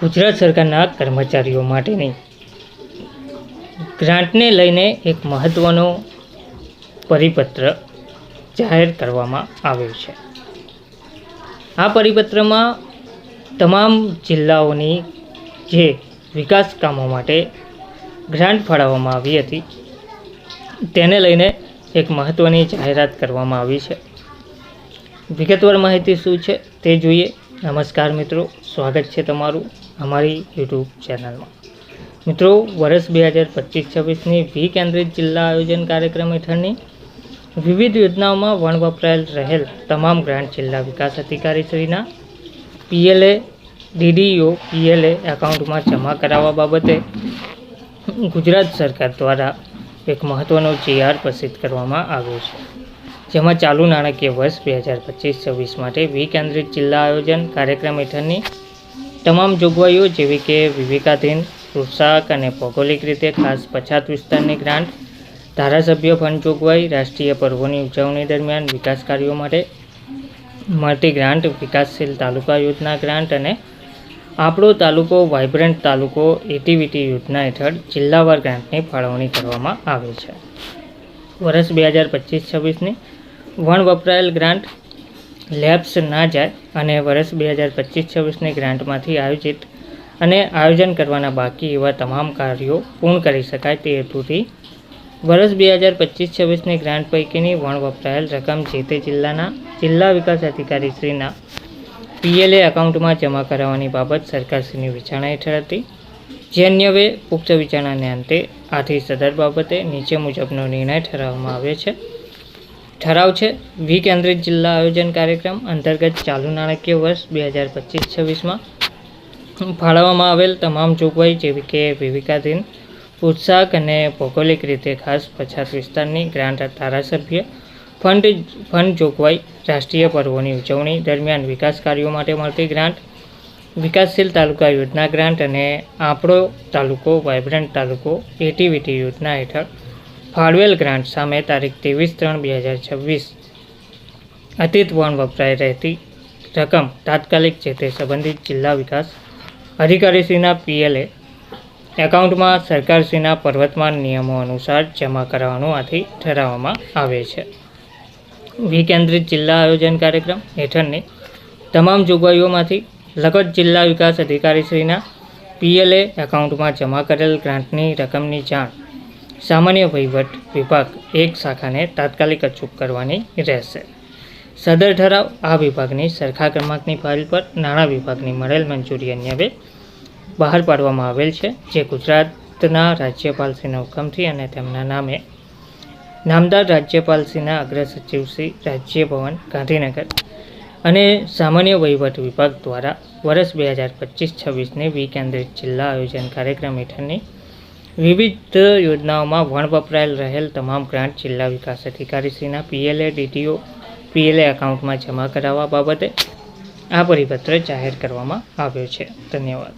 ગુજરાત સરકારના કર્મચારીઓ માટેની ગ્રાન્ટને લઈને એક મહત્ત્વનો પરિપત્ર જાહેર કરવામાં આવ્યો છે. આ પરિપત્રમાં તમામ જિલ્લાઓની જે વિકાસ કામો માટે ગ્રાન્ટ ફાળવવામાં આવી હતી તેને લઈને એક મહત્ત્વની જાહેરાત કરવામાં આવી છે. વિગતવાર માહિતી શું છે તે જોઈએ. નમસ્કાર મિત્રો, સ્વાગત છે તમારું અમારી યુટ્યુબ ચેનલમાં. મિત્રો, વર્ષ 2025-26ની વિકેન્દ્રિત જિલ્લા આયોજન કાર્યક્રમ હેઠળની વિવિધ યોજનાઓમાં વપરાયેલ રહેલ તમામ ગ્રાન્ટ જિલ્લા વિકાસ અધિકારીશ્રીના PLA, DDO, PLA એકાઉન્ટમાં જમા કરાવવા બાબતે ગુજરાત સરકાર દ્વારા એક મહત્ત્વનો GR પ્રસિદ્ધ કરવામાં આવ્યો છે, જેમાં ચાલુ નાણાકીય વર્ષ 2025-26 માટે વિકેન્દ્રિત જિલ્લા આયોજન કાર્યક્રમ હેઠળની તમામ જોગવાઈઓ જેવી કે વિવેકાધીન, પ્રોત્સાહક અને ભૌગોલિક રીતે ખાસ પછાત વિસ્તારની ગ્રાન્ટ, ધારાસભ્ય ફંડ જોગવાઈ, રાષ્ટ્રીય પર્વોની ઉજવણી દરમિયાન વિકાસ કાર્યો માટે મળતી ગ્રાન્ટ, વિકાસશીલ તાલુકા યોજના ગ્રાન્ટ અને આપણો તાલુકો વાઇબ્રન્ટ તાલુકો એટીવીટી યોજના હેઠળ જિલ્લાવાર ગ્રાન્ટની ફાળવણી કરવામાં આવે છે. વર્ષ 2025-26ની વપરાયેલ ગ્રાન્ટ લેપ્સ ના જાય અને વર્ષ 2025-26ની ગ્રાન્ટમાંથી આયોજિત અને આયોજન કરવાના બાકી એવા તમામ કાર્યો પૂર્ણ કરી શકાય તે હેતુથી વર્ષ 2025-26ની ગ્રાન્ટ પૈકીની વપરાયેલ રકમ જે તે જિલ્લાના જિલ્લા વિકાસ અધિકારીશ્રીના PLA એકાઉન્ટમાં જમા કરાવવાની બાબત સરકારશ્રીની વિચારણા હેઠળ હતી. જે અન્વયે પુખ્ત વિચારણાને અંતે આથી સદર બાબતે નીચે મુજબનો નિર્ણય ઠરાવવામાં આવ્યો છે. ઠરાવ છે: વિકેન્દ્રિત જિલ્લા આયોજન કાર્યક્રમ અંતર્ગત ચાલુ નાણાકીય વર્ષ 2025-26માં ફાળવવામાં આવેલ તમામ જોગવાઈ જેવી કે વિવેકાધીન, પ્રોત્સાહક અને ભૌગોલિક રીતે ખાસ પછાત વિસ્તારની ગ્રાન્ટ, ધારાસભ્ય ફંડ જોગવાઈ, રાષ્ટ્રીય પર્વોની ઉજવણી દરમિયાન વિકાસ કાર્યો માટે મળતી ગ્રાન્ટ, વિકાસશીલ તાલુકા યોજના ગ્રાન્ટ અને આપણો તાલુકો વાઇબ્રન્ટ તાલુકો એટીવીટી યોજના હેઠળ ફાળવેલ ગ્રાન્ટ સામે તારીખ 23/3/2026 અતીત વપરાઈ રહેતી રકમ તાત્કાલિક જે તે સંબંધિત જિલ્લા વિકાસ અધિકારીશ્રીના PLA એકાઉન્ટમાં સરકારશ્રીના પ્રવર્તમાન નિયમો અનુસાર જમા કરાવવાનું આથી ઠરાવવામાં આવે છે. વિકેન્દ્રિત જિલ્લા આયોજન કાર્યક્રમ હેઠળની તમામ જોગવાઈઓમાંથી લગત જિલ્લા વિકાસ અધિકારીશ્રીના PLA એકાઉન્ટમાં જમા કરેલ ગ્રાન્ટની રકમની જાણ સામાન્ય વહીવટ વિભાગ 1 શાખાને તાત્કાલિક અચૂક કરવાની રહેશે. સદર ઠરાવ આ વિભાગની સરખા ક્રમાંકની ફાઇલ પર નાણાં વિભાગની મળેલ મંજૂરી અન્વયે બહાર પાડવામાં આવેલ છે, જે ગુજરાતના રાજ્યપાલશ્રીના હુકમથી અને તેમના નામે નામદાર રાજ્યપાલશ્રીના અગ્ર સચિવ શ્રી રાજ્યભવન ગાંધીનગર અને સામાન્ય વહીવટ વિભાગ દ્વારા વર્ષ 2025-26ની વિકેન્દ્રિત જિલ્લા આયોજન કાર્યક્રમ હેઠળની વિવિધ યોજનાઓમાં વપરાયેલ રહેલ તમામ ગ્રાન્ટ જિલ્લા વિકાસ અધિકારીશ્રીના PLA, DDO, PLA એકાઉન્ટમાં જમા કરાવવા બાબતે આ પરિપત્ર જાહેર કરવામાં આવ્યો છે. ધન્યવાદ.